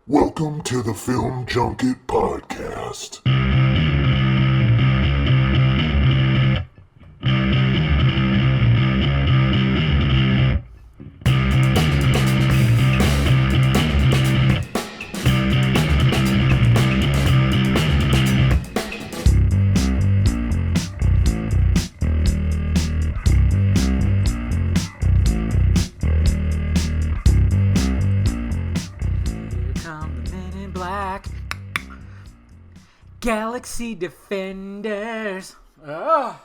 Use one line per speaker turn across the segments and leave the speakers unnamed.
Welcome to the Film Junket Podcast.
Galaxy Defenders. Oh.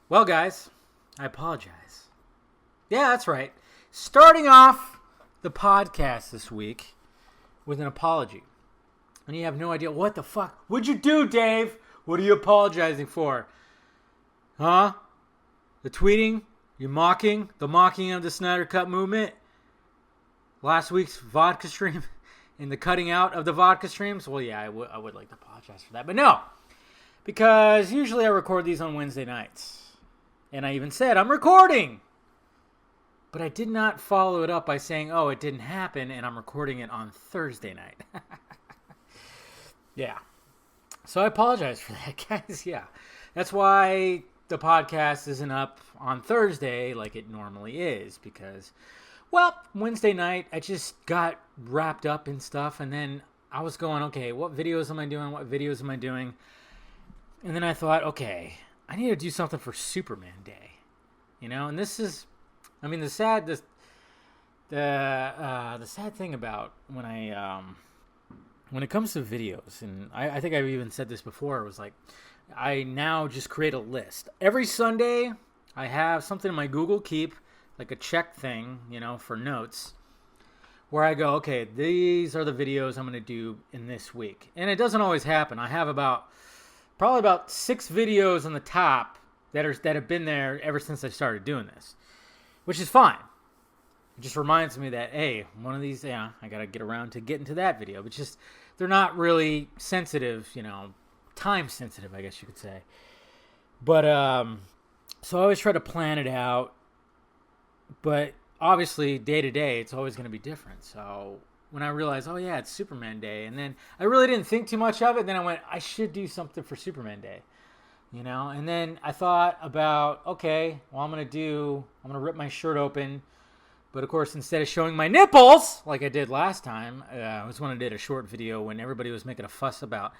Well, guys, I apologize. Yeah, that's right. Starting off the podcast this week with an apology. And you have no idea what the fuck. What'd you do, Dave? What are you apologizing for? Huh? The tweeting? You mocking? The mocking of the Snyder Cut movement? Last week's vodka stream? In the cutting out of the vodka streams? Well, yeah, I would like to apologize for that. But no, because usually I record these on Wednesday nights. And I even said, I'm recording! But I did not follow it up by saying, oh, it didn't happen, and I'm recording it on Thursday night. Yeah. So I apologize for that, guys. Yeah. That's why the podcast isn't up on Thursday like it normally is, because... well, Wednesday night, I just got wrapped up in stuff, and then I was going, okay, what videos am I doing? What videos am I doing? And then I thought, okay, I need to do something for Superman Day, you know. And this is, I mean, the sad thing about when it comes to videos, and I think I've even said this before, it was like, I now just create a list every Sunday. I have something in my Google Keep, like a check thing, you know, for notes, where I go, okay, these are the videos I'm going to do in this week. And it doesn't always happen. I have probably about 6 videos on the top that have been there ever since I started doing this, which is fine. It just reminds me that, hey, one of these, yeah, I got to get around to getting to that video. But just, they're not really sensitive, you know, time sensitive, I guess you could say. But, so I always try to plan it out. But obviously, day to day, it's always going to be different. So when I realized, oh yeah, it's Superman Day, and then I really didn't think too much of it. Then I went, I should do something for Superman Day, you know. And then I thought about, okay, well, I'm going to rip my shirt open. But of course, instead of showing my nipples like I did last time, I was when I did a short video when everybody was making a fuss about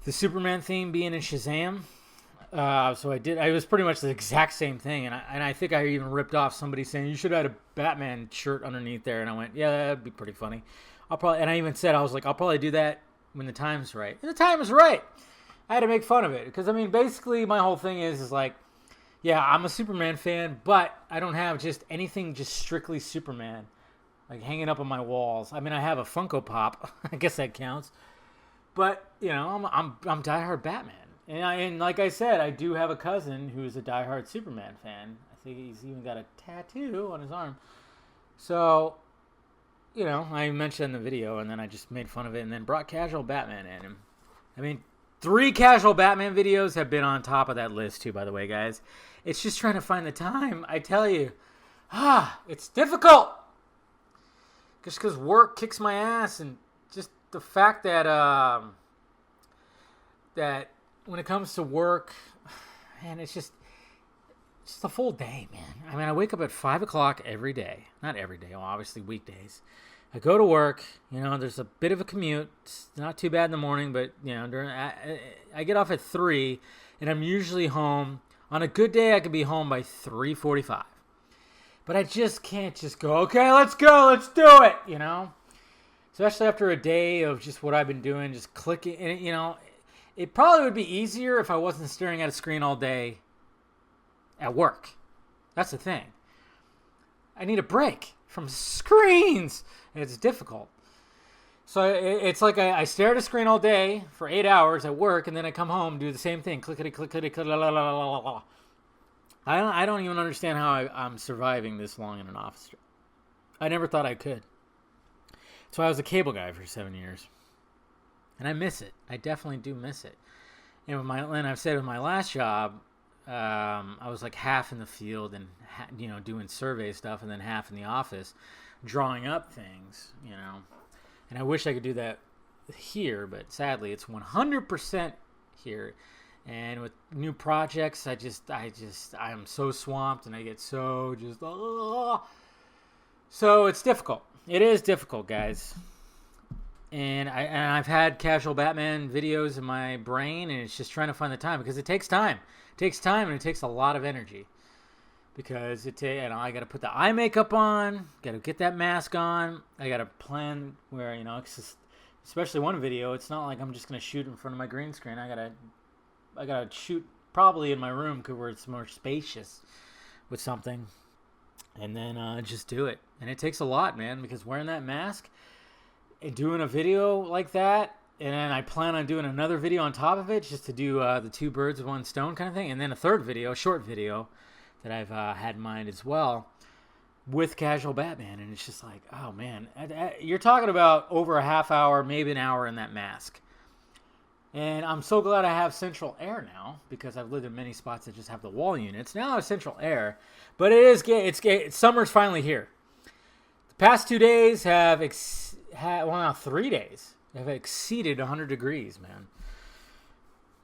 the Superman theme being in Shazam. So I did. I was pretty much the exact same thing, and I think I even ripped off somebody saying you should have had a Batman shirt underneath there, and I went, yeah, that'd be pretty funny. And I even said I was like, I'll probably do that when the time's right, and the time is right. I had to make fun of it because I mean, basically, my whole thing is like, yeah, I'm a Superman fan, but I don't have just anything just strictly Superman, like hanging up on my walls. I mean, I have a Funko Pop, I guess that counts, but you know, I'm diehard Batman. And like I said, I do have a cousin who's a diehard Superman fan. I think he's even got a tattoo on his arm. So, you know, I mentioned in the video, and then I just made fun of it, and then brought casual Batman in. And I mean, 3 casual Batman videos have been on top of that list too, by the way, guys. It's just trying to find the time. I tell you, it's difficult. Just because work kicks my ass, and just the fact that when it comes to work, man, it's just a full day, man. I mean, I wake up at 5 o'clock every day. Not every day, well, obviously weekdays. I go to work, you know, there's a bit of a commute. It's not too bad in the morning, but, you know, I get off at 3, and I'm usually home. On a good day, I could be home by 3:45. But I just can't just go, okay, let's go, let's do it, you know? Especially after a day of just what I've been doing, just clicking, and, you know, it probably would be easier if I wasn't staring at a screen all day at work. That's the thing. I need a break from screens. And it's difficult. So it's like I stare at a screen all day for 8 hours at work, and then I come home, do the same thing. Clickety, clickety, clickety, la, la, la, la, la. I don't even understand how I'm surviving this long in an office job. I never thought I could. So I was a cable guy for 7 years. And I miss it. I definitely do miss it. And I've said with my last job, I was like half in the field and, you know, doing survey stuff, and then half in the office. drawing up things, And I wish I could do that here, but sadly it's 100% here. And with new projects, I'm so swamped, and I get so just, so it's difficult. It is difficult, guys. And I've had Casual Batman videos in my brain, and it's just trying to find the time, because it takes time. It takes time, and it takes a lot of energy. Because I got to put the eye makeup on, got to get that mask on. I got to plan where, especially one video, it's not like I'm just going to shoot in front of my green screen. I got to shoot probably in my room where it's more spacious with something. And then just do it. And it takes a lot, man, because wearing that mask and doing a video like that, and then I plan on doing another video on top of it just to do the two birds with one stone kind of thing, and then a third video, a short video that I've had in mind as well with Casual Batman. And it's just like, oh man, you're talking about over a half hour, maybe an hour in that mask. And I'm so glad I have central air now, because I've lived in many spots that just have the wall units. Now I have central air, but summer's finally here. The past 2 days have 3 days have exceeded 100 degrees, man.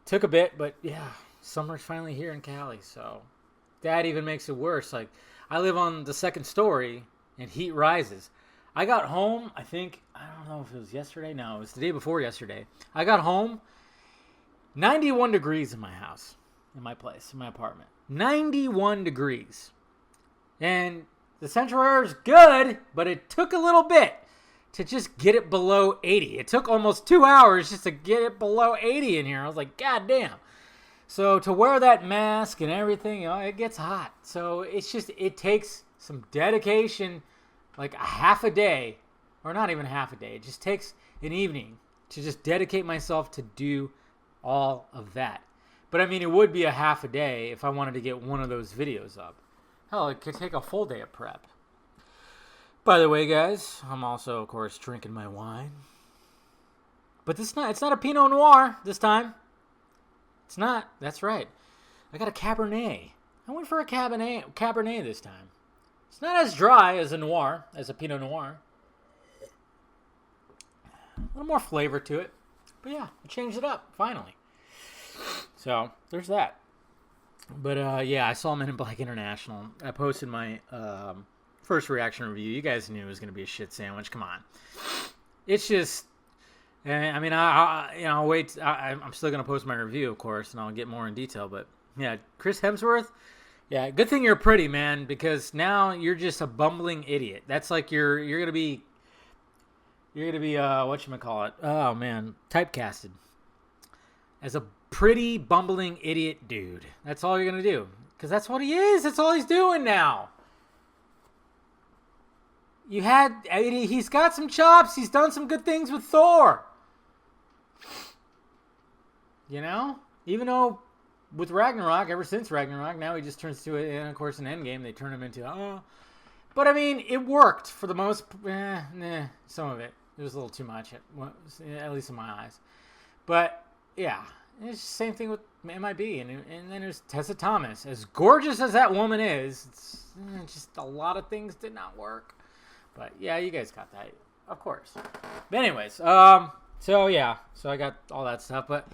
Took a bit, but yeah, summer's finally here in Cali, so that even makes it worse. Like, I live on the second story, and heat rises. I got home, I don't know if it was yesterday. No, it was the day before yesterday. I got home, 91 degrees in my house, in my place, in my apartment. 91 degrees. And the central air is good, but it took a little bit to just get it below 80. It took almost 2 hours just to get it below 80 in here. I was like, God damn. So to wear that mask and everything, it gets hot. So it takes some dedication, like a half a day, or not even half a day. It just takes an evening to just dedicate myself to do all of that. But I mean, it would be a half a day if I wanted to get one of those videos up. Hell, it could take a full day of prep. By the way, guys, I'm also, of course, drinking my wine. But it's not a Pinot Noir this time. It's not. That's right. I got a Cabernet. I went for a Cabernet this time. It's not as dry as a Pinot Noir. A little more flavor to it. But yeah, I changed it up, finally. So, there's that. But yeah, I saw Men in Black International. I posted my first reaction review. You guys knew it was going to be a shit sandwich. Come on. It's just, I mean, I'll wait. I'm still going to post my review, of course, and I'll get more in detail. But yeah, Chris Hemsworth. Yeah, good thing you're pretty, man, because now you're just a bumbling idiot. That's like you're going to be whatchamacallit? Oh man, typecasted as a pretty bumbling idiot dude. That's all you're going to do, because that's what he is. That's all he's doing now. He's got some chops. He's done some good things with Thor. Even though with Ragnarok, ever since Ragnarok, now he just turns to it, and of course in Endgame they turn him into, but I mean, it worked for the most, some of it. It was a little too much, at least in my eyes. But yeah, it's the same thing with MIB, and then there's Tessa Thomas. As gorgeous as that woman is, it's just a lot of things did not work. But yeah, you guys got that, of course. But anyways, so yeah, so I got all that stuff. But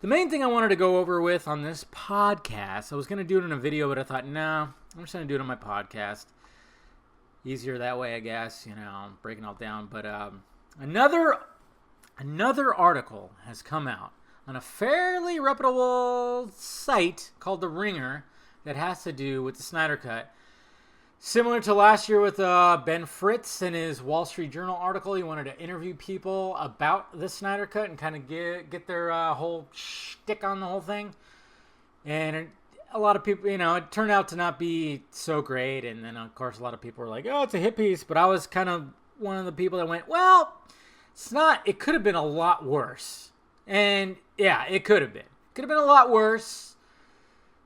the main thing I wanted to go over with on this podcast, I was going to do it in a video, but I thought, no, I'm just going to do it on my podcast. Easier that way, I guess, breaking it all down. But another article has come out on a fairly reputable site called The Ringer that has to do with the Snyder Cut. Similar to last year with Ben Fritz in his Wall Street Journal article, he wanted to interview people about the Snyder Cut and kind of get their whole shtick on the whole thing. And a lot of people, it turned out to not be so great. And then, of course, a lot of people were like, oh, it's a hit piece. But I was kind of one of the people that went, well, it's not. It could have been a lot worse. And, yeah, it could have been. Could have been a lot worse.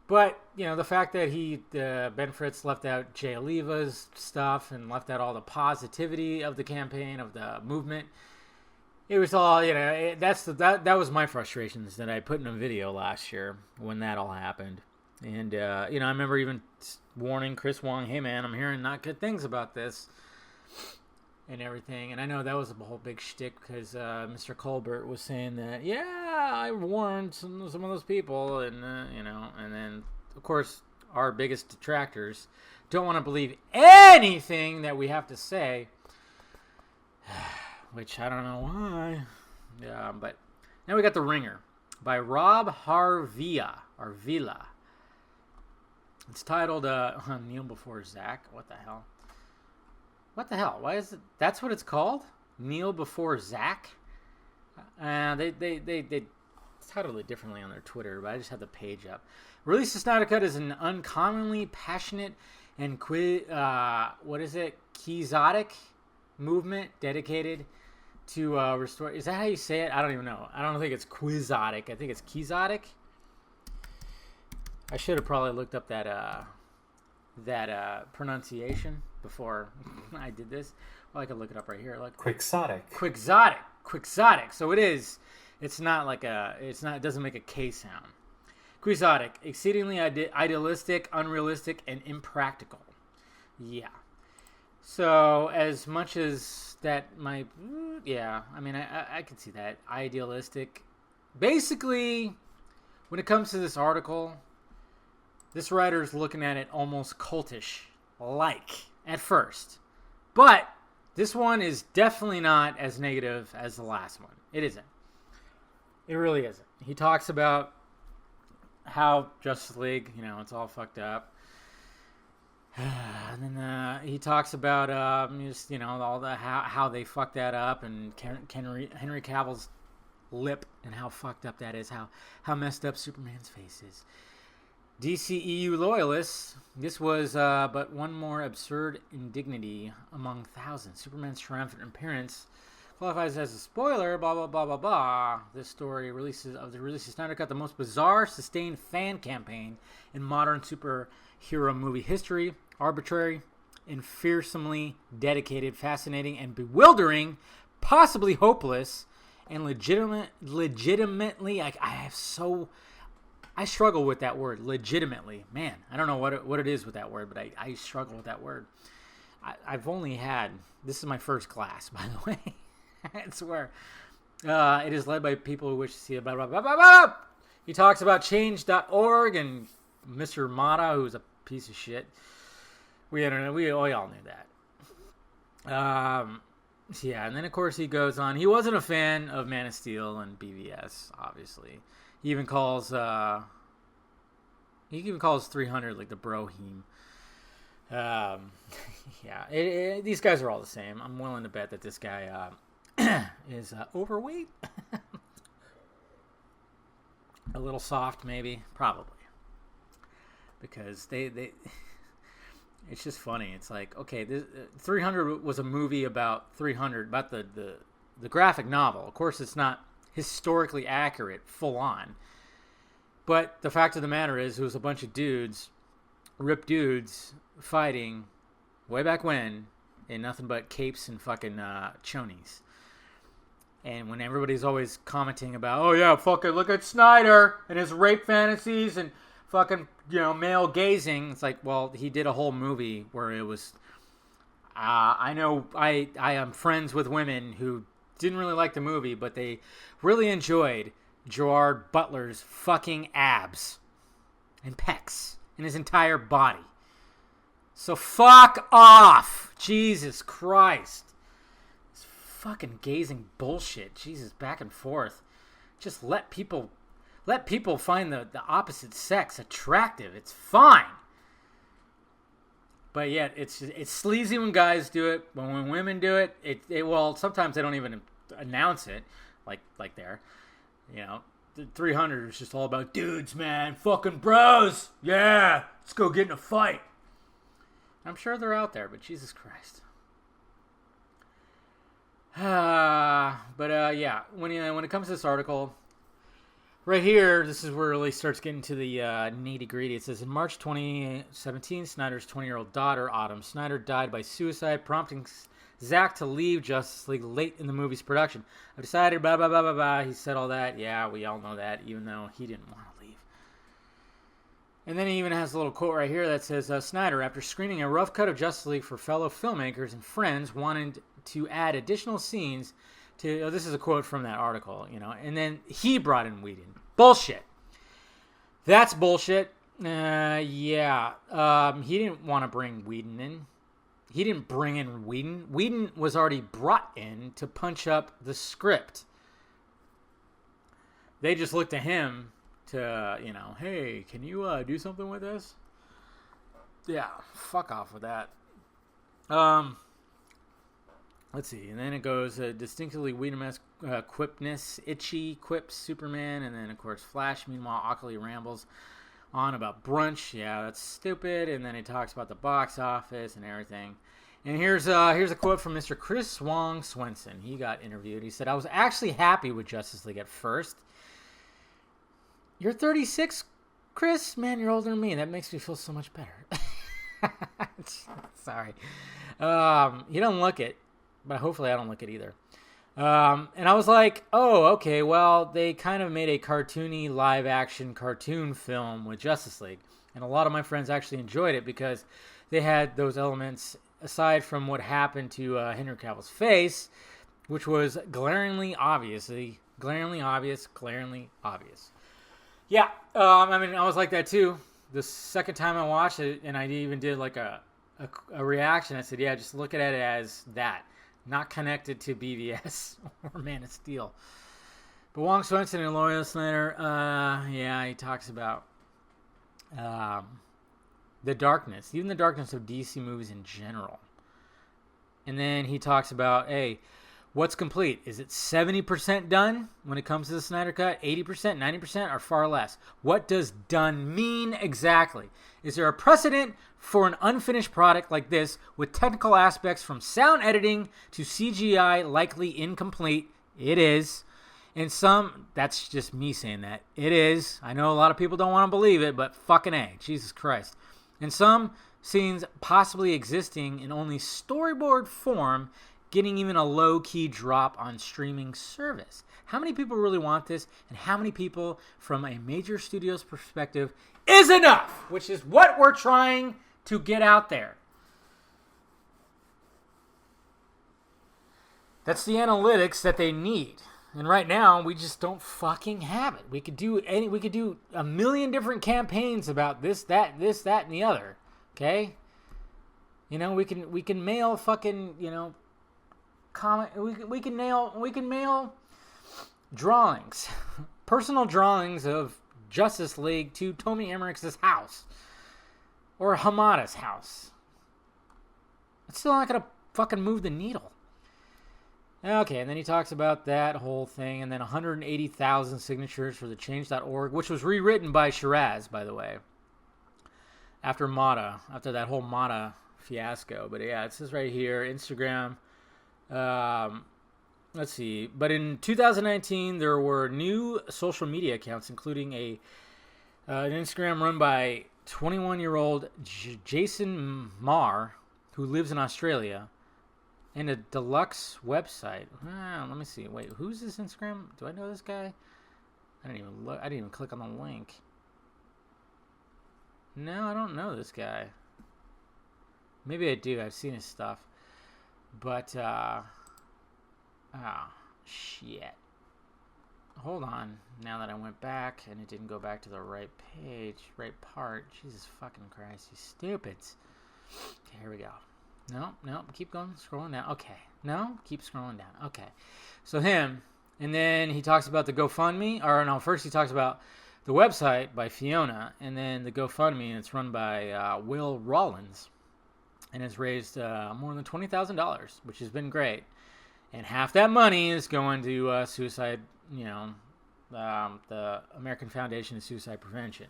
But, the fact that Ben Fritz left out Jay Oliva's stuff and left out all the positivity of the campaign, of the movement, it was all, that was my frustrations that I put in a video last year when that all happened. And, I remember even warning Chris Wong, hey, man, I'm hearing not good things about this. and everything. And I know that was a whole big shtick because Mr. Colbert was saying that, yeah, I warned some of those people, and and then of course our biggest detractors don't want to believe anything that we have to say, which I don't know why. Yeah, but now we got The Ringer by Rob Harvilla. It's titled Kneel Before Zach. What the hell? What the hell? Why is it? That's what it's called? Kneel Before Zach? They titled it differently on their Twitter, but I just had the page up. Release the Snyder Cut is an uncommonly passionate and quixotic movement dedicated to restore. Is that how you say it? I don't even know. I don't think it's quixotic. I think it's quixotic. I should have probably looked up that pronunciation before I did this. Well, I could look it up right here. Like
Quixotic.
So it is. It's not like a. It's not. It doesn't make a K sound. Quixotic, exceedingly idealistic, unrealistic, and impractical. Yeah. So as much as that might, yeah. I mean, I could see that idealistic. Basically, when it comes to this article, this writer's looking at it almost cultish-like at first. But this one is definitely not as negative as the last one. It isn't. It really isn't. He talks about how Justice League, it's all fucked up. And then he talks about just, all the how they fucked that up, and Henry Cavill's lip and how fucked up that is, how messed up Superman's face is. DCEU loyalists, this was but one more absurd indignity among thousands. Superman's triumphant appearance qualifies as a spoiler, blah, blah, blah, blah, blah. This story releases of Snyder Cut, the most bizarre, sustained fan campaign in modern superhero movie history. Arbitrary and fearsomely dedicated, fascinating and bewildering, possibly hopeless, and legitimately, I struggle with that word, legitimately. Man, I don't know what it is with that word, but I struggle with that word. I've only had, this is my first class, by the way. I swear. It is led by people who wish to see it. Blah, blah, blah, blah, blah. He talks about change.org and Mr. Mata, who's a piece of shit. We all knew that. Yeah, and then of course he goes on. He wasn't a fan of Man of Steel and BVS, obviously. He even calls 300 like the broheme. Yeah, these guys are all the same. I'm willing to bet that this guy is overweight, a little soft, maybe, probably, because they. It's just funny. It's like, okay, 300 was a movie about 300, about the graphic novel. Of course, it's not historically accurate, full on. But the fact of the matter is, it was a bunch of dudes, ripped dudes, fighting way back when in nothing but capes and fucking chonies. And when everybody's always commenting about, oh yeah, fucking look at Snyder and his rape fantasies and fucking, male gazing. It's like, well, he did a whole movie where it was, I know I am friends with women who didn't really like the movie, but they really enjoyed Gerard Butler's fucking abs and pecs and his entire body. So fuck off. Jesus Christ. This fucking gazing bullshit. Jesus, back and forth. Just let people find the opposite sex attractive. It's fine. But yet, it's sleazy when guys do it. But when women do it, well, sometimes they don't even announce it, like there. The 300 is just all about dudes, man, fucking bros. Yeah, let's go get in a fight. I'm sure they're out there, but Jesus Christ. Yeah, when it comes to this article. Right here, this is where it really starts getting to the nitty-gritty. It says, in March 2017, Snyder's 20-year-old daughter, Autumn Snyder, died by suicide, prompting Zack to leave Justice League late in the movie's production. I decided, blah, blah, blah, blah, blah. He said all that. Yeah, we all know that, even though he didn't want to leave. And then he even has a little quote right here that says, Snyder, after screening a rough cut of Justice League for fellow filmmakers and friends, wanted to add additional scenes to, this is a quote from that article, and then he brought in Whedon. Bullshit. That's bullshit. Yeah. He didn't want to bring Whedon in. He didn't bring in Whedon. Whedon was already brought in to punch up the script. They just looked to him to, hey, can you do something with this? Yeah, fuck off with that. Let's see. And then it goes distinctly Whedon-esque quipness, Itchy quips Superman, and then, of course, Flash. Meanwhile, Ockley rambles on about brunch. Yeah, that's stupid. And then he talks about the box office and everything. And here's a quote from Mr. Chris Wong Swenson. He got interviewed. He said, "I was actually happy with Justice League at first." You're 36, Chris? Man, you're older than me. That makes me feel so much better. Sorry. You don't look it, but hopefully I don't look it either. And I was like, oh, okay, well, they kind of made a cartoony live-action cartoon film with Justice League. And a lot of my friends actually enjoyed it because they had those elements, aside from what happened to Henry Cavill's face, which was glaringly obvious. Yeah, I was like that too. The second time I watched it, and I even did like a reaction, I said, yeah, just look at it as that. Not connected to BVS or Man of Steel. But Wong Swenson and Loyola Snyder, he talks about the darkness, even the darkness of DC movies in general. And then he talks about, hey, what's complete? Is it 70% done when it comes to the Snyder Cut? 80%, 90%, or far less? What does done mean exactly? Is there a precedent for an unfinished product like this with technical aspects from sound editing to CGI likely incomplete? It is. And some, that's just me saying that. It is. I know a lot of people don't want to believe it, but fucking A. Jesus Christ. And some scenes possibly existing in only storyboard form, getting even a low-key drop on streaming service. How many people really want this? And how many people, from a major studio's perspective, is enough? Which is what we're trying to get out there. That's the analytics that they need. And right now, we just don't fucking have it. We could do a million different campaigns about this, that, and the other. Okay? We can mail fucking, comment. We can mail drawings, personal drawings of Justice League to Tomy Emmerich's house or Hamada's house. It's still not gonna fucking move the needle. Okay, and then he talks about that whole thing, and then 180,000 signatures for the Change.org, which was rewritten by Shiraz, by the way, after that whole Mata fiasco. But yeah, it says right here, Instagram. Let's see. But in 2019, there were new social media accounts, including an Instagram run by 21-year-old Jason Marr, who lives in Australia, and a deluxe website. Let me see. Wait, who's this Instagram? Do I know this guy? I didn't even look. I didn't even click on the link. No, I don't know this guy. Maybe I do. I've seen his stuff. But, shit. Hold on. Now that I went back and it didn't go back to the right page, right part. Jesus fucking Christ, you stupids. Okay, here we go. No, keep going, scrolling down. Okay. No, keep scrolling down. Okay. So him, and then he talks about the GoFundMe, first he talks about the website by Fiona, and then the GoFundMe, and it's run by Will Rollins, and it's raised more than $20,000, which has been great. And half that money is going to suicide, the American Foundation of Suicide Prevention,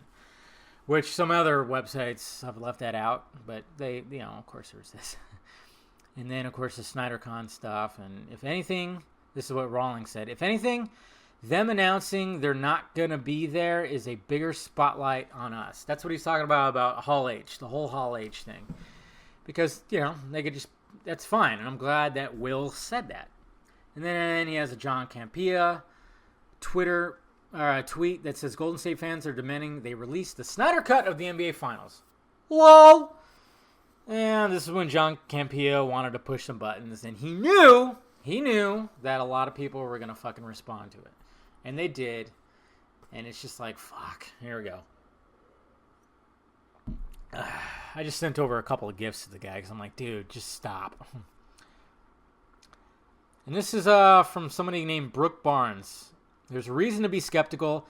which some other websites have left that out, but they, of course there's this. And then, of course, the SnyderCon stuff. And if anything, this is what Rawlings said, if anything, them announcing they're not going to be there is a bigger spotlight on us. That's what he's talking about Hall H, the whole Hall H thing. Because, they could just, that's fine. And I'm glad that Will said that. And then he has a John Campea tweet that says Golden State fans are demanding they release the Snyder Cut of the NBA Finals. LOL! And this is when John Campea wanted to push some buttons, and he knew that a lot of people were going to fucking respond to it. And they did. And it's just like, fuck, here we go. I just sent over a couple of gifts to the guy because I'm like, dude, just stop. And this is from somebody named Brooke Barnes. There's a reason to be skeptical.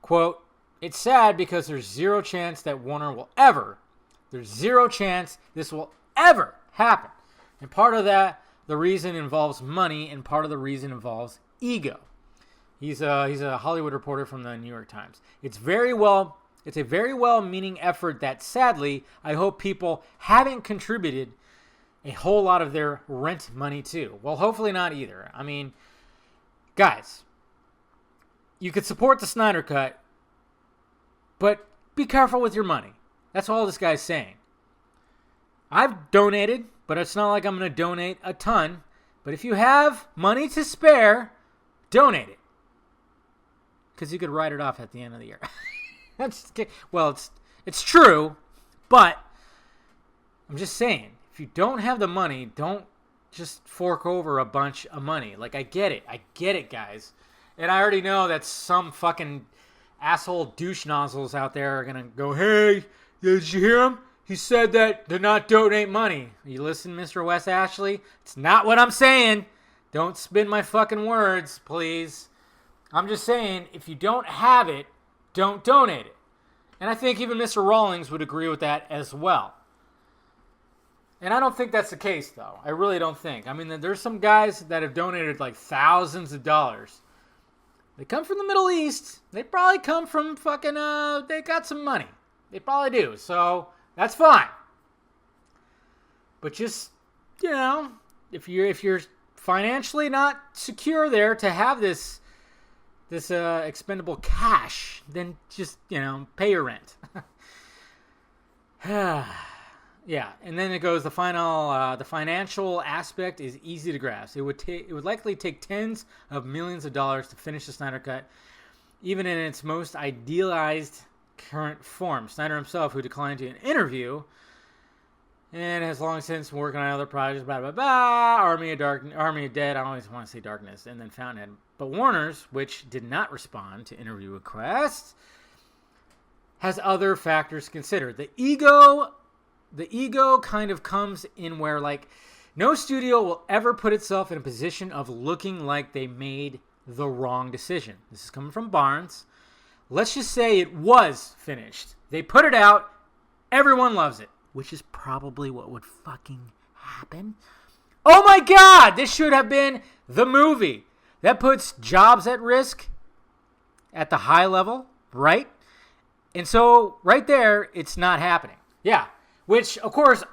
Quote, it's sad because there's zero chance that Warner will ever, there's zero chance this will ever happen. And part of that, the reason involves money, and part of the reason involves ego. He's a Hollywood reporter from the New York Times. It's a very well-meaning effort that, sadly, I hope people haven't contributed a whole lot of their rent money to. Well, hopefully not either. I mean, guys, you could support the Snyder Cut, but be careful with your money. That's all this guy's saying. I've donated, but it's not like I'm going to donate a ton. But if you have money to spare, donate it. Because you could write it off at the end of the year. Well, it's true, but I'm just saying, if you don't have the money, don't just fork over a bunch of money. Like, I get it, guys. And I already know that some fucking asshole douche nozzles out there are going to go, hey, did you hear him? He said that to not donate money. You listen, Mr. Wes Ashley? It's not what I'm saying. Don't spin my fucking words, please. I'm just saying, if you don't have it, don't donate it. And I think even Mr. Rawlings would agree with that as well. And I don't think that's the case, though. I really don't think. I mean, there's some guys that have donated like thousands of dollars. They come from the Middle East. They probably come from fucking, they got some money. They probably do. So, that's fine. But just, you know, if you're financially not secure there to have this expendable cash, then just, you know, pay your rent. Yeah, and then it goes, the financial aspect is easy to grasp. It would likely take tens of millions of dollars to finish the Snyder Cut, even in its most idealized current form. Snyder himself, who declined to an interview, and has long since been working on other projects, blah, blah, blah, Army of Dead, I always want to say Darkness, and then Fountainhead. But Warner's, which did not respond to interview requests, has other factors to consider. The ego kind of comes in where, like, no studio will ever put itself in a position of looking like they made the wrong decision. This is coming from Barnes. Let's just say it was finished. They put it out. Everyone loves it, which is probably what would fucking happen. Oh my God, this should have been the movie. That puts jobs at risk at the high level, right? And so right there, it's not happening. Yeah. Which, of course,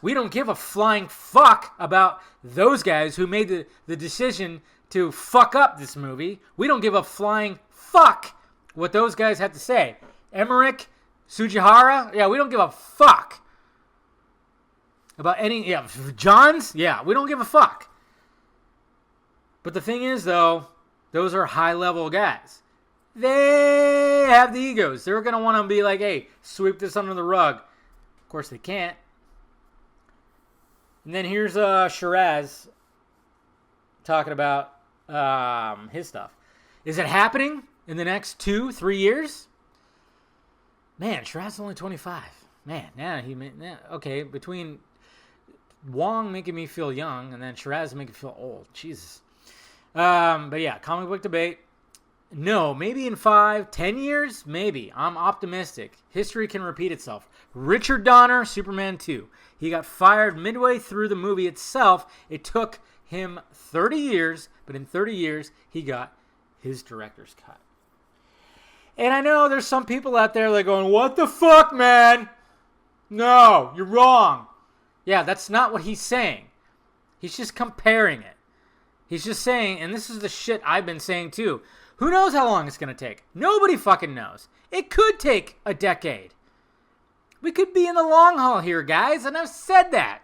we don't give a flying fuck about those guys who made the decision to fuck up this movie. We don't give a flying fuck what those guys had to say. Emmerich, Sujihara, yeah, we don't give a fuck. About any, yeah, Johns, yeah, we don't give a fuck. But the thing is, though, those are high-level guys. They have the egos. They're going to want to be like, hey, sweep this under the rug. Of course, they can't. And then here's Shiraz talking about his stuff. Is it happening in the next 2-3 years? Man, Shiraz is only 25. Man, okay, between Wong making me feel young and then Shiraz making me feel old. Jesus. But yeah, comic book debate. No, maybe in 5-10 years, maybe. I'm optimistic. History can repeat itself. Richard Donner, Superman 2. He got fired midway through the movie itself. It took him 30 years, but in 30 years, he got his director's cut. And I know there's some people out there that are going, what the fuck, man? No, you're wrong. Yeah, that's not what he's saying. He's just comparing it. He's just saying, and this is the shit I've been saying too, who knows how long it's going to take? Nobody fucking knows. It could take a decade. We could be in the long haul here, guys, and I've said that.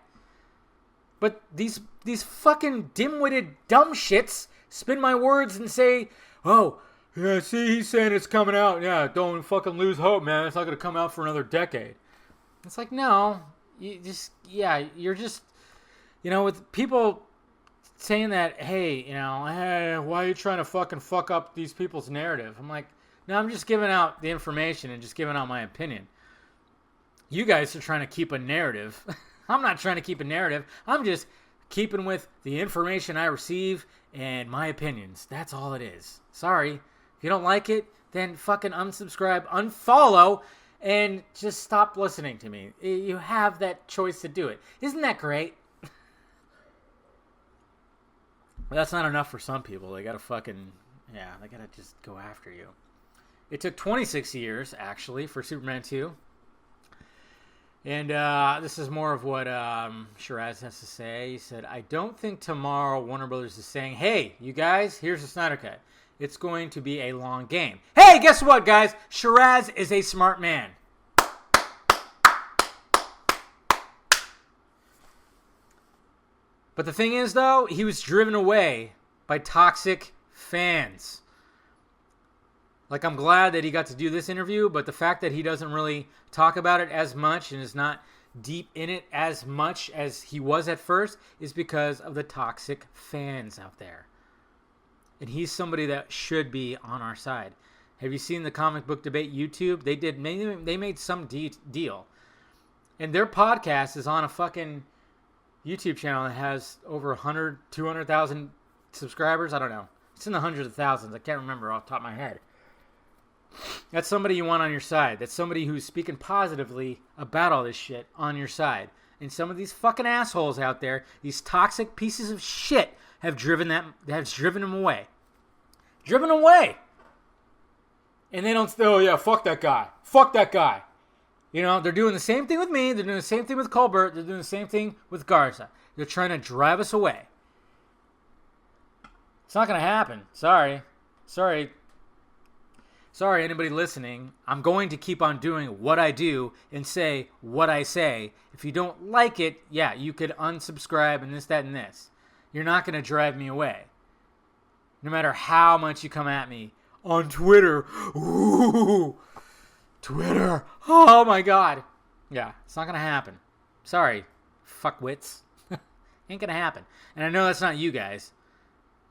But these fucking dim-witted dumb shits spin my words and say, oh, yeah, see, he's saying it's coming out. Yeah, don't fucking lose hope, man. It's not going to come out for another decade. It's like, no, you're just, with people saying that, hey, why are you trying to fucking fuck up these people's narrative? I'm like, no, I'm just giving out the information and just giving out my opinion. You guys are trying to keep a narrative. I'm not trying to keep a narrative. I'm just keeping with the information I receive and my opinions. That's all it is. Sorry. If you don't like it, then fucking unsubscribe, unfollow, and just stop listening to me. You have that choice to do it. Isn't that great? But that's not enough for some people. They gotta they gotta just go after you. It took 26 years, actually, for Superman 2. And this is more of what Shiraz has to say. He said, I don't think tomorrow Warner Brothers is saying, hey, you guys, here's the Snyder Cut. It's going to be a long game. Hey, guess what, guys? Shiraz is a smart man. But the thing is, though, he was driven away by toxic fans. Like, I'm glad that he got to do this interview, but the fact that he doesn't really talk about it as much and is not deep in it as much as he was at first is because of the toxic fans out there. And he's somebody that should be on our side. Have you seen the Comic Book Debate YouTube? They made some deal. And their podcast is on a fucking YouTube channel that has over 100, 200,000 subscribers. I don't know. It's in the hundreds of thousands. I can't remember off the top of my head. That's somebody you want on your side. That's somebody who's speaking positively about all this shit on your side. And some of these fucking assholes out there, these toxic pieces of shit, have driven them away. Driven away. And they don't say, oh yeah, fuck that guy. Fuck that guy. They're doing the same thing with me. They're doing the same thing with Colbert. They're doing the same thing with Garza. They're trying to drive us away. It's not going to happen. Sorry, anybody listening. I'm going to keep on doing what I do and say what I say. If you don't like it, yeah, you could unsubscribe and this, that, and this. You're not going to drive me away. No matter how much you come at me on Twitter. Ooh, Twitter. Oh, my God. Yeah, it's not going to happen. Sorry, fuckwits. Ain't going to happen. And I know that's not you guys.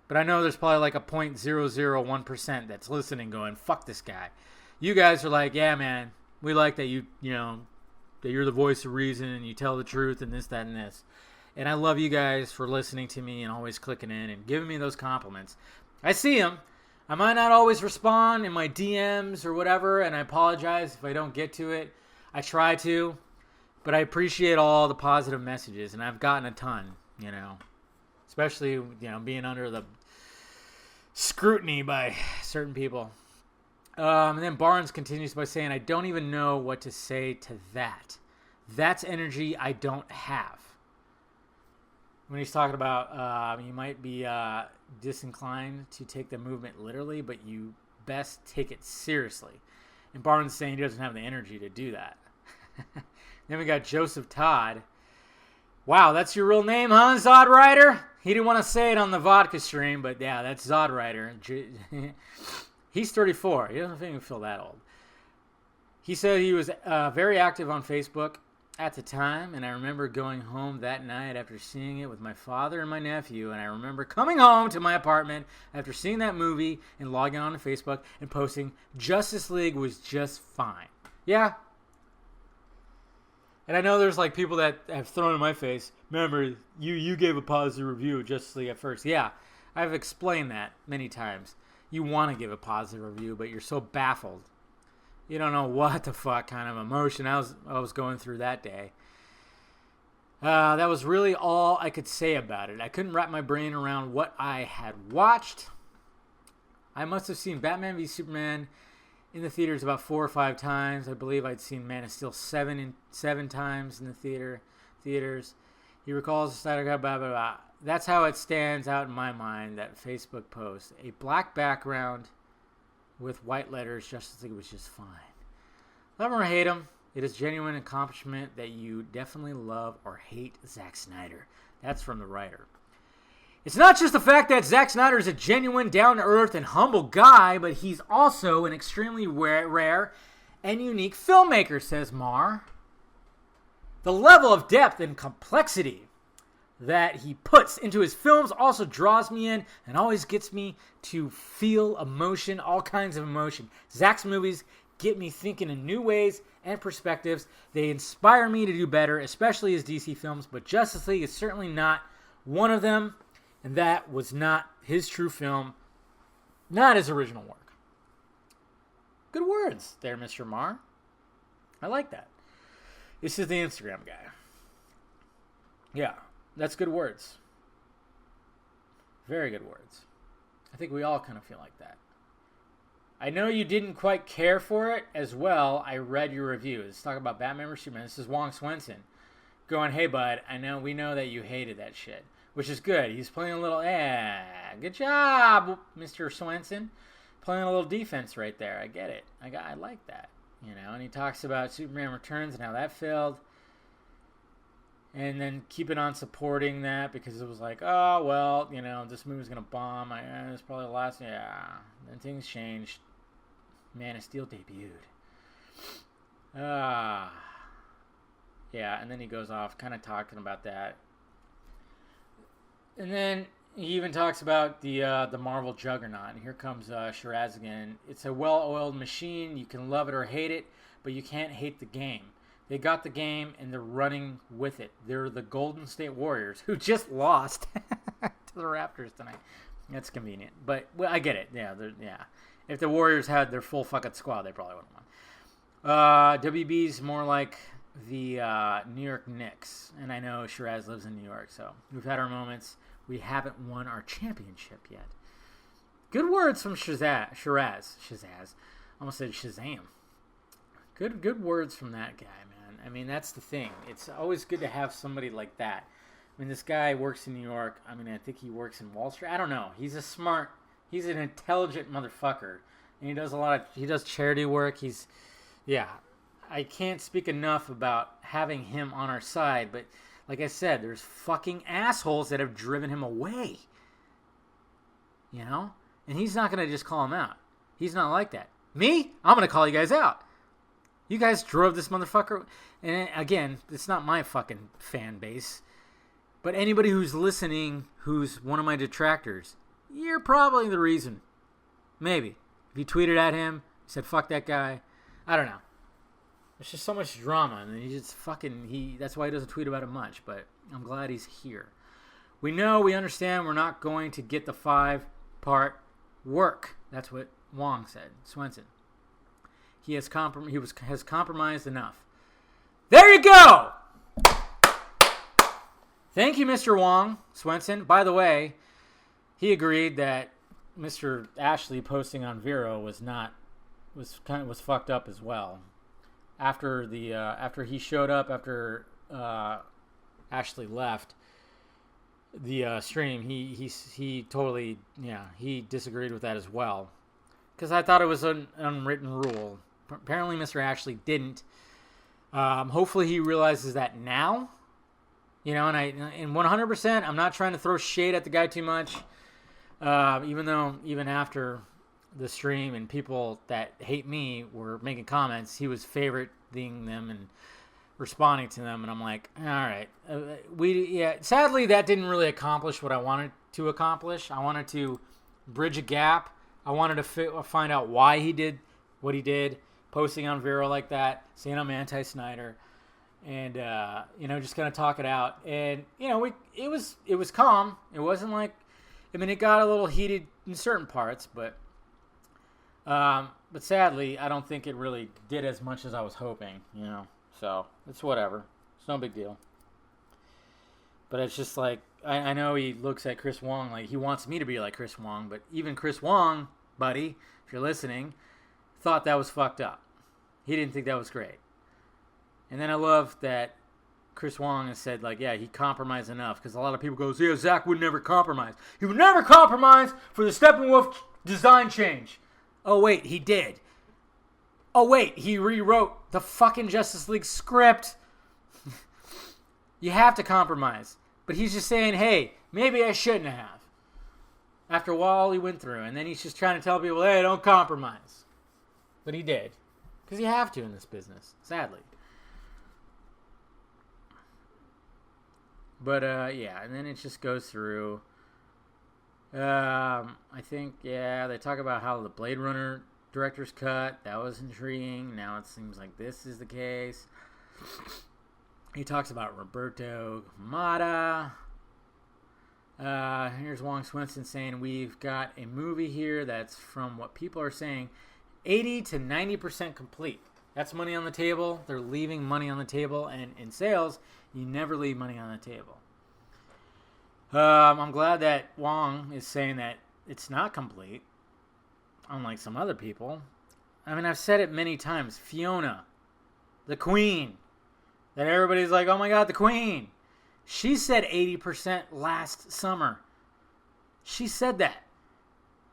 But I know there's probably like a 0.001% that's listening going, fuck this guy. You guys are like, yeah, man, we like that that you're the voice of reason and you tell the truth and this, that, and this. And I love you guys for listening to me and always clicking in and giving me those compliments. I see them. I might not always respond in my DMs or whatever, and I apologize if I don't get to it. I try to, but I appreciate all the positive messages, and I've gotten a ton, especially, being under the scrutiny by certain people. And then Barnes continues by saying, I don't even know what to say to that. That's energy I don't have. When he's talking about you might be disinclined to take the movement literally, but you best take it seriously. And Barnes is saying he doesn't have the energy to do that. Then we got Joseph Todd. Wow, that's your real name, huh, Zod Rider? He didn't want to say it on the vodka stream, but yeah, that's Zod Rider. He's 34. He doesn't even feel that old. He said he was very active on Facebook at the time, and I remember going home that night after seeing it with my father and my nephew, and I remember coming home to my apartment after seeing that movie and logging on to Facebook and posting, Justice League was just fine. Yeah. And I know there's like people that have thrown in my face, remember, you gave a positive review of Justice League at first. Yeah, I've explained that many times. You want to give a positive review, but you're so baffled. You don't know what the fuck kind of emotion I was going through that day. That was really all I could say about it. I couldn't wrap my brain around what I had watched. I must have seen Batman v Superman in the theaters about 4 or 5 times. I believe I'd seen Man of Steel 7 times in the theaters. He recalls the Snyder Cut, blah, blah, blah. That's how it stands out in my mind, that Facebook post. A black background with white letters, Justice League was just fine. Love him or hate him, it is genuine accomplishment that you definitely love or hate Zack Snyder. That's from the writer. It's not just the fact that Zack Snyder is a genuine, down-to-earth, and humble guy, but he's also an extremely rare and unique filmmaker, says Marr. The level of depth and complexity that he puts into his films also draws me in and always gets me to feel emotion, all kinds of emotion. Zack's movies get me thinking in new ways and perspectives. They inspire me to do better, especially his DC films, but Justice League is certainly not one of them, and that was not his true film, not his original work. Good words there, Mr. Marr. I like that. This is the Instagram guy. Yeah, that's good words. Very good words. I think we all kind of feel like that. I know you didn't quite care for it as well. I read your review. Let's talk about Batman vs Superman. This is Wong Swenson going, hey, bud, we know that you hated that shit, which is good. He's playing a little, good job, Mr. Swenson. Playing a little defense right there. I get it. I like that. And he talks about Superman Returns and how that failed. And then keeping on supporting that because it was like, oh, well, this movie's going to bomb. It's probably the last. Yeah. Then things changed. Man of Steel debuted. Yeah, and then he goes off kind of talking about that. And then he even talks about the Marvel Juggernaut. And here comes Shiraz again. It's a well-oiled machine. You can love it or hate it, but you can't hate the game. They got the game, and they're running with it. They're the Golden State Warriors, who just lost to the Raptors tonight. That's convenient. But I get it. Yeah. If the Warriors had their full fucking squad, they probably would have won. WB's more like the New York Knicks. And I know Shiraz lives in New York, so we've had our moments. We haven't won our championship yet. Good words from Shiraz. Almost said Shazam. Good words from that guy, man. That's the thing. It's always good to have somebody like that. This guy works in New York. I think he works in Wall Street. I don't know. He's an intelligent motherfucker. And he does charity work. I can't speak enough about having him on our side, but like I said, there's fucking assholes that have driven him away. And he's not going to just call him out. He's not like that. Me? I'm going to call you guys out. You guys drove this motherfucker. And again, it's not my fucking fan base. But anybody who's listening, who's one of my detractors, you're probably the reason. Maybe. If you tweeted at him, said, fuck that guy. I don't know. There's just so much drama. And he just that's why he doesn't tweet about it much. But I'm glad he's here. We understand we're not going to get the 5-part work. That's what Wong said. Swenson. He has compromised enough. There you go! Thank you, Mr. Wong Swenson. By the way, he agreed that Mr. Ashley posting on Vero was fucked up as well. After he showed up after Ashley left the stream, he totally he disagreed with that as well, because I thought it was an unwritten rule. Apparently, Mr. Ashley didn't. Hopefully, he realizes that now. And 100%, I'm not trying to throw shade at the guy too much. Even after the stream and people that hate me were making comments, he was favoriting them and responding to them, and I'm like, all right, sadly that didn't really accomplish what I wanted to accomplish. I wanted to bridge a gap. I wanted to find out why he did what he did, posting on Vero like that, saying I'm anti-Snyder, and just kind of talk it out. And it was calm. It wasn't like, it got a little heated in certain parts, but sadly I don't think it really did as much as I was hoping. So it's whatever. It's no big deal. But it's just like, I know he looks at Chris Wong like he wants me to be like Chris Wong, but even Chris Wong, buddy, if you're listening, thought that was fucked up. He didn't think that was great. And then I love that Chris Wong has said, like, yeah, he compromised enough, because a lot of people go, yeah, Zach would never compromise. He would never compromise for the Steppenwolf design change. Oh, wait, he did. Oh, wait, he rewrote the fucking Justice League script. You have to compromise. But he's just saying, hey, maybe I shouldn't have. After all he went through. And then he's just trying to tell people, hey, don't compromise. But he did. Because you have to in this business, sadly. But, yeah, and then it just goes through. I think, yeah, they talk about how the Blade Runner director's cut, that was intriguing. Now it seems like this is the case. He talks about Roberto Mata. Here's Wong Swinson saying, we've got a movie here that's, from what people are saying, 80 to 90% complete. That's money on the table. They're leaving money on the table. And in sales, you never leave money on the table. I'm glad that Wong is saying that it's not complete, unlike some other people. I mean, I've said it many times. Fiona, the Queen, that everybody's like, oh my God, the Queen. She said 80% last summer. She said that.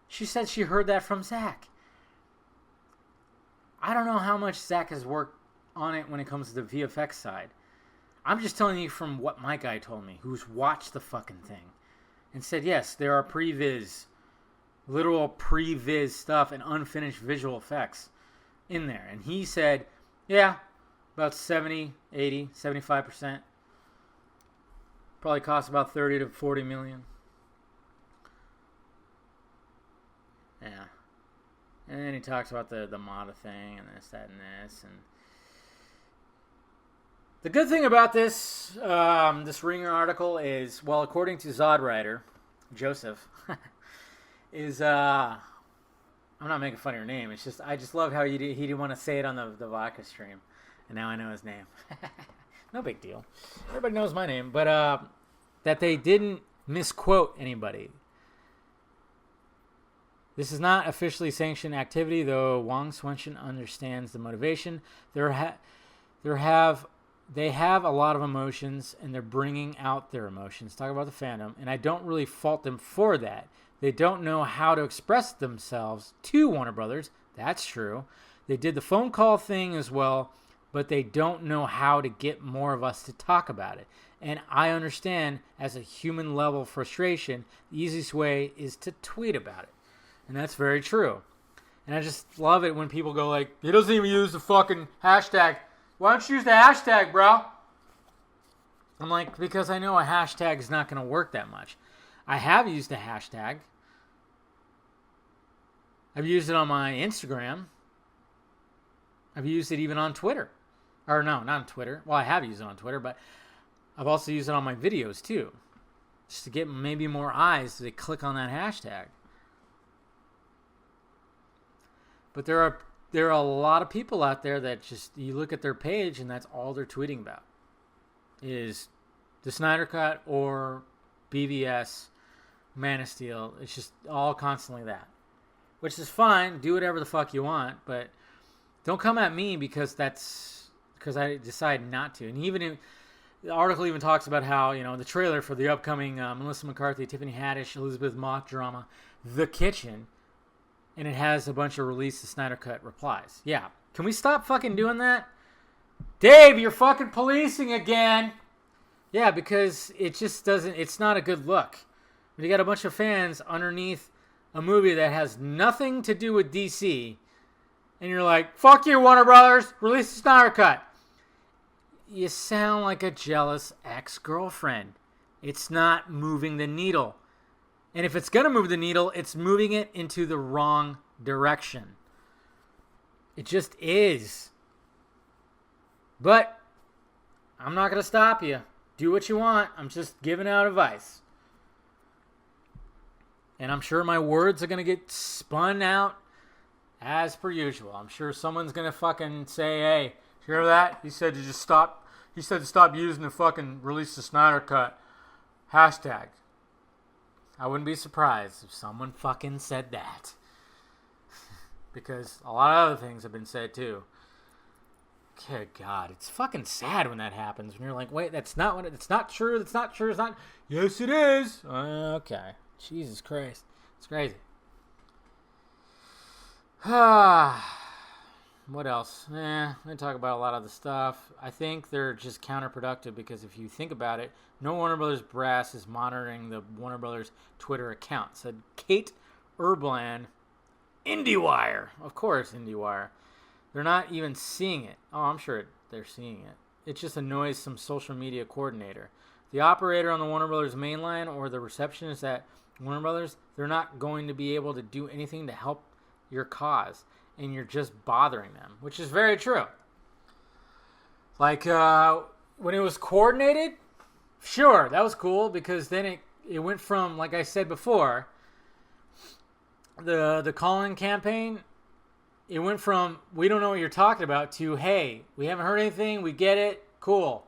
She said she heard that from Zach. I don't know how much Zach has worked on it when it comes to the VFX side. I'm just telling you from what my guy told me, who's watched the fucking thing, and said, yes, there are literal pre-viz stuff and unfinished visual effects in there. And he said, yeah, about 70, 80, 75%. Probably costs about 30 to 40 million. Yeah. And then he talks about the Mata thing and this, that, and this. And the good thing about this this Ringer article is, well, according to Zod writer Joseph, is I'm not making fun of your name. It's just I just love how he didn't want to say it on the vodka stream, and now I know his name. No big deal. Everybody knows my name, but that they didn't misquote anybody. This is not officially sanctioned activity, though Wong Swinson understands the motivation. They have a lot of emotions, and they're bringing out their emotions. Talk about the fandom, and I don't really fault them for that. They don't know how to express themselves to Warner Brothers. That's true. They did the phone call thing as well, but they don't know how to get more of us to talk about it. And I understand, as a human level frustration, the easiest way is to tweet about it. And that's very true. And I just love it when people go like, he doesn't even use the fucking hashtag. Why don't you use the hashtag, bro? I'm like, because I know a hashtag is not going to work that much. I have used a hashtag. I've used it on my Instagram. I've used it even on Twitter. Or no, not on Twitter. Well, I have used it on Twitter, but I've also used it on my videos too. Just to get maybe more eyes to click on that hashtag. But there are a lot of people out there that just, you look at their page and that's all they're tweeting about is the Snyder Cut or BVS, Man of Steel. It's just all constantly that, which is fine. Do whatever the fuck you want, but don't come at me because I decide not to. And even the article even talks about how, the trailer for the upcoming Melissa McCarthy, Tiffany Haddish, Elizabeth Moss drama, The Kitchen, and it has a bunch of release the Snyder Cut replies. Yeah. Can we stop fucking doing that? Dave, you're fucking policing again. Yeah, because it just it's not a good look. When you got a bunch of fans underneath a movie that has nothing to do with DC, and you're like, fuck you, Warner Brothers, release the Snyder Cut. You sound like a jealous ex-girlfriend. It's not moving the needle. And if it's going to move the needle, it's moving it into the wrong direction. It just is. But I'm not going to stop you. Do what you want. I'm just giving out advice. And I'm sure my words are going to get spun out as per usual. I'm sure someone's going to fucking say, hey, hear that? He said to stop using the fucking release the Snyder Cut hashtag. I wouldn't be surprised if someone fucking said that. Because a lot of other things have been said too. Good God, it's fucking sad when that happens. When you're like, wait, it's not true, it's not. Yes, it is. Okay. Jesus Christ. It's crazy. What else? I'm going to talk about a lot of the stuff. I think they're just counterproductive because if you think about it, no Warner Brothers brass is monitoring the Warner Brothers Twitter account, said Kate Urblan, IndieWire. Of course, IndieWire. They're not even seeing it. Oh, I'm sure they're seeing it. It just annoys some social media coordinator. the operator on the Warner Brothers main line or the receptionist at Warner Brothers, they're not going to be able to do anything to help your cause, and you're just bothering them, which is very true. Like, when it was coordinated, sure, that was cool, because then it went from, like I said before, the call-in campaign, it went from, we don't know what you're talking about, to, hey, we haven't heard anything, we get it, cool.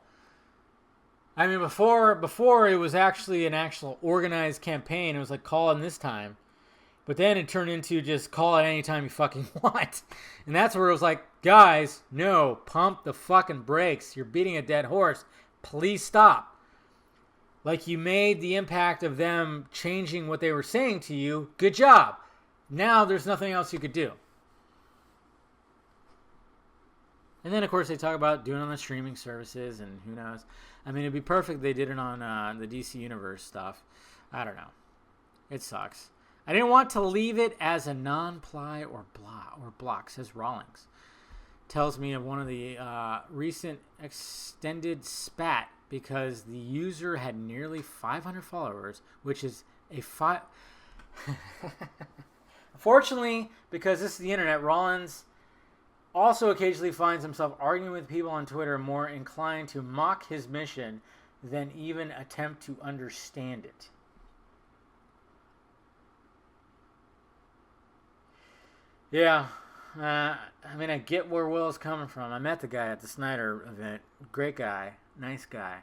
I mean, before it was actually an actual organized campaign. It was like, call in this time. But then it turned into just call it anytime you fucking want. And that's where it was like, guys, no, pump the fucking brakes. You're beating a dead horse. Please stop. Like, you made the impact of them changing what they were saying to you. Good job. Now there's nothing else you could do. And then, of course, they talk about doing it on the streaming services, and who knows. I mean, it'd be perfect if they did it on the DC Universe stuff. I don't know. It sucks. I didn't want to leave it as a non-ply or block, says Rawlings. Tells me of one of the recent extended spat because the user had nearly 500 followers, which is a Fortunately, because this is the internet, Rawlings also occasionally finds himself arguing with people on Twitter more inclined to mock his mission than even attempt to understand it. Yeah, I mean, I get where Will's coming from. I met the guy at the Snyder event. Great guy. Nice guy.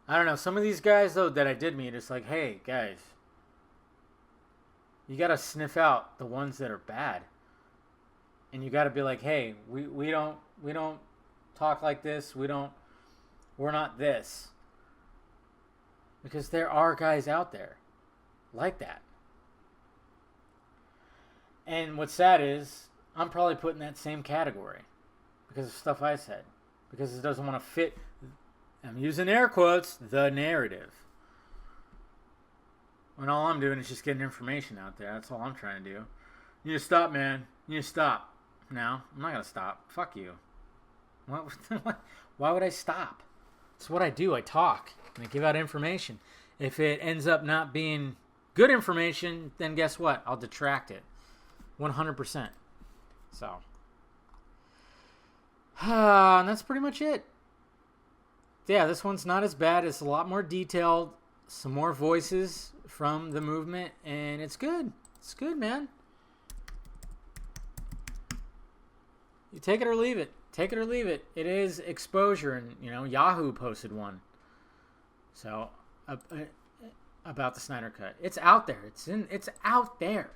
I don't know. Some of these guys, though, that I did meet, it's like, hey, guys, you got to sniff out the ones that are bad. And you got to be like, hey, we don't talk like this. We're not this. Because there are guys out there like that. And what's sad is I'm probably put in that same category because of stuff I said. Because it doesn't want to fit, I'm using air quotes, the narrative. When all I'm doing is just getting information out there. That's all I'm trying to do. You need to stop, man. You need to stop. No, I'm not going to stop. Fuck you. Why would I stop? It's what I do. I talk and I give out information. If it ends up not being good information, then guess what? I'll detract it. 100%. So. And that's pretty much it. Yeah, this one's not as bad. It's a lot more detailed. Some more voices from the movement. And it's good. It's good, man. You take it or leave it. Take it or leave it. It is exposure, and Yahoo posted one. So about the Snyder Cut, it's out there. It's out there.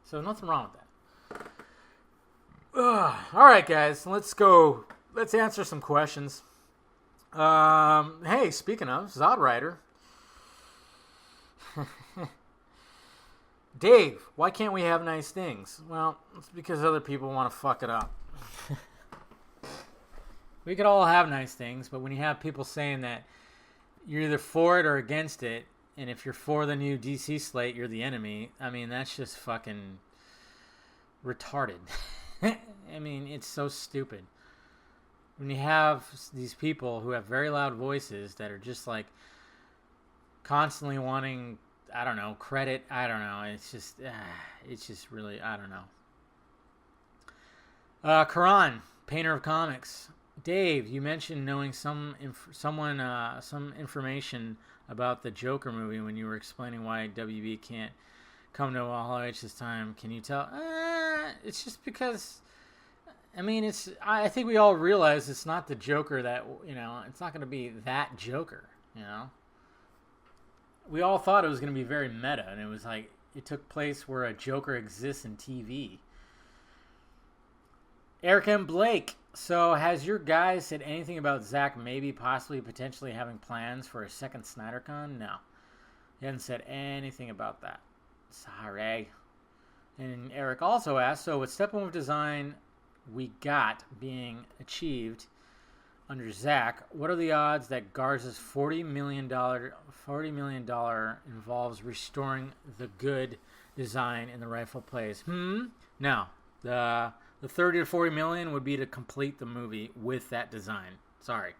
So nothing wrong with that. All right, guys, let's go. Let's answer some questions. Hey, speaking of Zod Rider. Dave, why can't we have nice things? Well, it's because other people want to fuck it up. We could all have nice things, but when you have people saying that you're either for it or against it, and if you're for the new DC slate, you're the enemy, I mean, that's just fucking retarded. I mean, it's so stupid. When you have these people who have very loud voices that are just like constantly wanting, I don't know, credit. I don't know. It's just really, I don't know. Karan, painter of comics. Dave, you mentioned knowing some information about the Joker movie when you were explaining why WB can't come to Hall H this time. Can you tell? It's just because, I mean, I think we all realize it's not the Joker that, it's not going to be that Joker, We all thought it was going to be very meta, and it was like, it took place where a Joker exists in TV. Eric M. Blake. So, has your guy said anything about Zach maybe possibly potentially having plans for a second SnyderCon? No. He hasn't said anything about that. Sorry. And Eric also asked, so with Steppenwolf design we got being achieved under Zach, what are the odds that Garza's $40 million involves restoring the good design in the rightful place? No. The 30 to 40 million would be to complete the movie with that design. Sorry.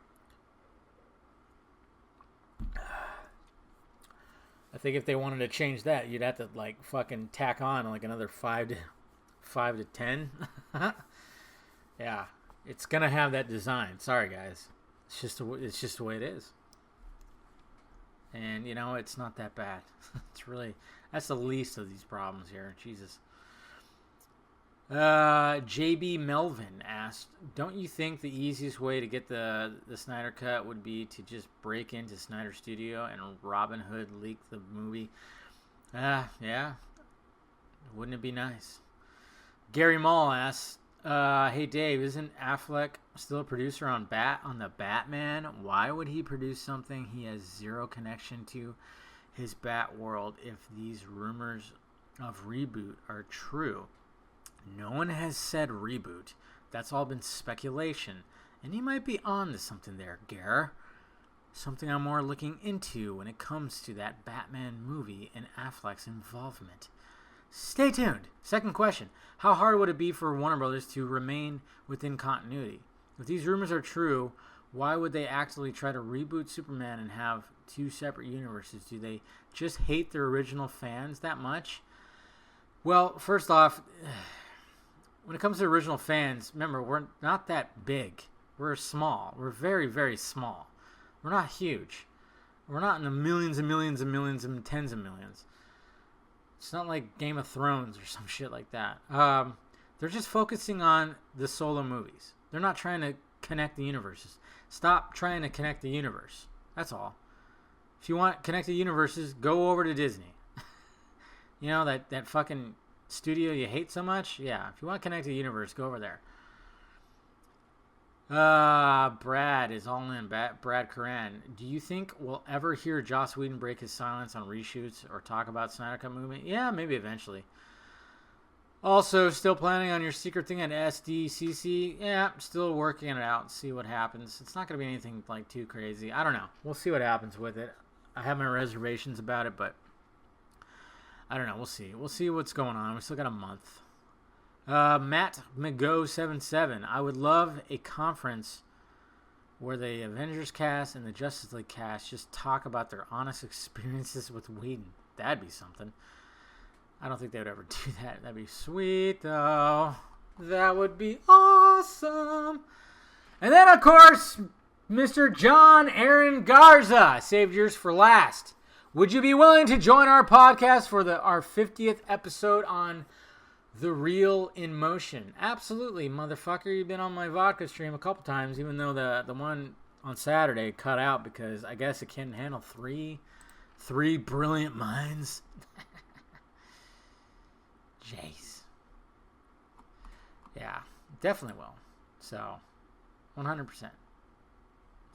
I think if they wanted to change that, you'd have to like fucking tack on like another 5 to 10. Yeah, it's gonna have that design. Sorry, guys. It's just the way it is. And it's not that bad. That's the least of these problems here. Jesus. JB Melvin asked, don't you think the easiest way to get the Snyder Cut would be to just break into Snyder Studio and Robin Hood leak the movie? Yeah. Wouldn't it be nice? Gary Mall asks, hey Dave, isn't Affleck still a producer on the Batman? Why would he produce something he has zero connection to his Bat world if these rumors of reboot are true? No one has said reboot. That's all been speculation. And he might be on to something there, Gare. Something I'm more looking into when it comes to that Batman movie and Affleck's involvement. Stay tuned. Second question. How hard would it be for Warner Brothers to remain within continuity? If these rumors are true, why would they actively try to reboot Superman and have two separate universes? Do they just hate their original fans that much? Well, first off, when it comes to original fans, remember, we're not that big. We're small. We're very, very small. We're not huge. We're not in the millions and millions and millions and tens of millions. It's not like Game of Thrones or some shit like that. They're just focusing on the solo movies. They're not trying to connect the universes. Stop trying to connect the universe. That's all. If you want connected universes, go over to Disney. That fucking studio you hate so much? Yeah, if you want connected universe, go over there. Brad is all in. Brad Curran. Do you think we'll ever hear Joss Whedon break his silence on reshoots or talk about Snyder Cut movie? Yeah, maybe eventually. Also, still planning on your secret thing at SDCC? Yeah, still working it out. See what happens. It's not going to be anything like too crazy. I don't know. We'll see what happens with it. I have my reservations about it, but I don't know. We'll see. We'll see what's going on. We still got a month. Matt McGo77. I would love a conference where the Avengers cast and the Justice League cast just talk about their honest experiences with Whedon. That'd be something. I don't think they would ever do that. That'd be sweet, though. That would be awesome. And then, of course, Mr. John Aaron Garza. Saved yours for last. Would you be willing to join our podcast for our 50th episode on The Real in Motion? Absolutely, motherfucker. You've been on my vodka stream a couple times, even though the one on Saturday cut out because I guess it can't handle three brilliant minds. Jeez. Yeah, definitely will. So, 100%.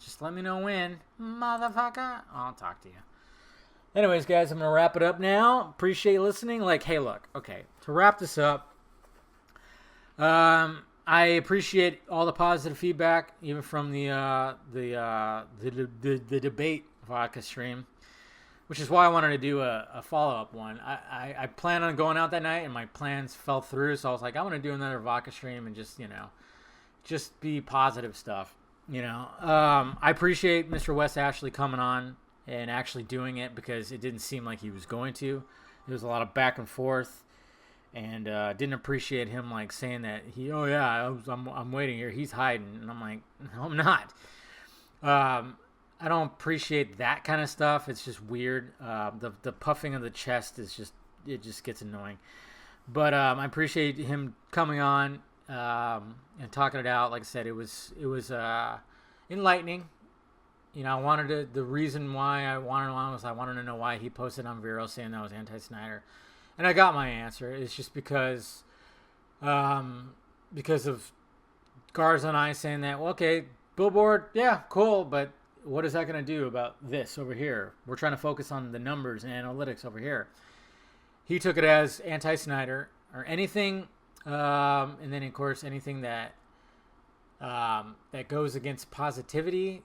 Just let me know when, motherfucker. I'll talk to you. Anyways, guys, I'm going to wrap it up now. Appreciate listening. Hey, look. Okay, to wrap this up, I appreciate all the positive feedback, even from the debate vodka stream, which is why I wanted to do a follow-up one. I planned on going out that night, and my plans fell through, so I was like, I want to do another vodka stream and just be positive stuff. I appreciate Mr. Wes Ashley coming on and actually doing it because it didn't seem like he was going to. There was a lot of back and forth, and didn't appreciate him saying that I'm waiting here. He's hiding, and I'm like, no, I'm not. I don't appreciate that kind of stuff. It's just weird. The puffing of the chest it just gets annoying. But I appreciate him coming on and talking it out. Like I said, it was enlightening. The reason why I wanted on was I wanted to know why he posted on Vero saying that was anti-Snyder. And I got my answer. It's just because of Garza and I saying that, well, okay, Billboard, yeah, cool, but what is that going to do about this over here? We're trying to focus on the numbers and analytics over here. He took it as anti-Snyder or anything, and then, of course, anything that goes against positivity,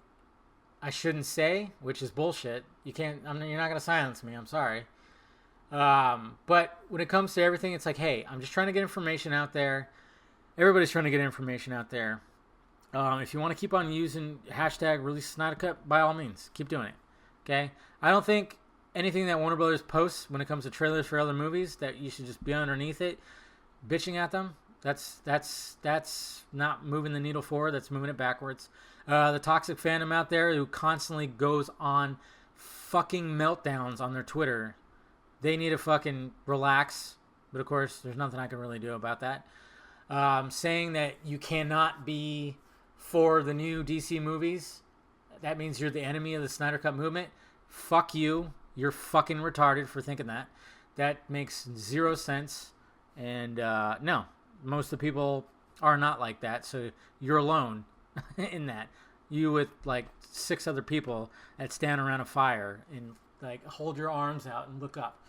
I shouldn't say, which is bullshit. You're not going to silence me. I'm sorry. But when it comes to everything, it's like, hey, I'm just trying to get information out there. Everybody's trying to get information out there. If you want to keep on using hashtag release Snyder Cut, by all means, keep doing it. Okay? I don't think anything that Warner Brothers posts when it comes to trailers for other movies that you should just be underneath it, bitching at them. That's not moving the needle forward. That's moving it backwards. The toxic fandom out there who constantly goes on fucking meltdowns on their Twitter, they need to fucking relax. But of course, there's nothing I can really do about that. Saying that you cannot be for the new DC movies, that means you're the enemy of the Snyder Cut movement. Fuck you. You're fucking retarded for thinking that. That makes zero sense. And no, most of the people are not like that. So you're alone in that. You with like 6 other people that stand around a fire and like hold your arms out and look up.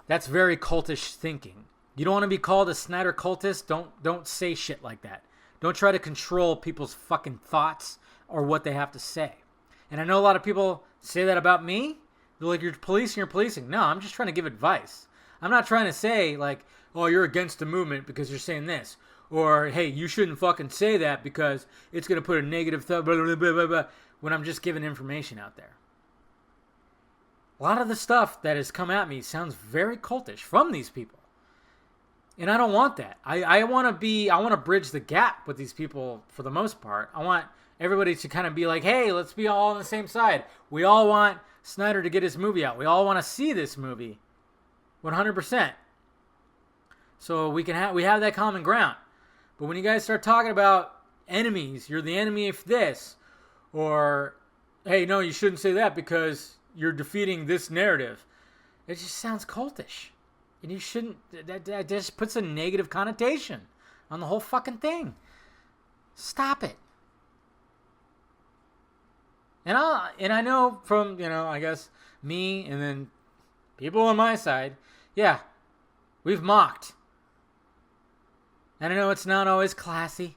That's very cultish thinking. You don't want to be called a Snyder cultist. Don't say shit like that. Don't try to control people's fucking thoughts or what they have to say. And I know a lot of people say that about me. They're like, you're policing. No, I'm just trying to give advice. I'm not trying to say like, oh, you're against the movement because you're saying this. Or, hey, you shouldn't fucking say that because it's going to put a negative thought, blah, blah, blah, blah, blah, when I'm just giving information out there. A lot of the stuff that has come at me sounds very cultish from these people. And I don't want that. I want to bridge the gap with these people for the most part. I want everybody to kind of be like, hey, let's be all on the same side. We all want Snyder to get his movie out. We all want to see this movie 100%. So we have that common ground. But when you guys start talking about enemies, you're the enemy of this, or hey, no, you shouldn't say that because you're defeating this narrative. It just sounds cultish. And you shouldn't, that just puts a negative connotation on the whole fucking thing. Stop it. And I know from, I guess me and then people on my side, yeah, we've mocked. And I know it's not always classy,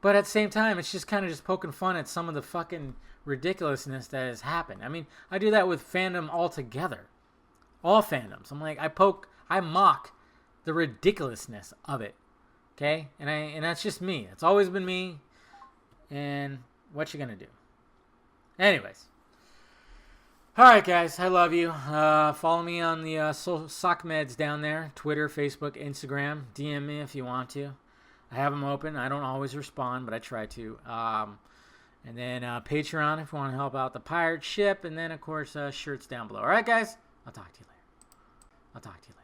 but at the same time, it's just kind of just poking fun at some of the fucking ridiculousness that has happened. I mean, I do that with fandom altogether. All fandoms. I'm like, I mock the ridiculousness of it. Okay? And that's just me. It's always been me. And what you gonna do? Anyways. Alright, guys. I love you. Follow me on the sock meds down there. Twitter, Facebook, Instagram. DM me if you want to. I have them open. I don't always respond, but I try to. And then Patreon if you want to help out the pirate ship. And then, of course, shirts down below. Alright, guys? I'll talk to you later.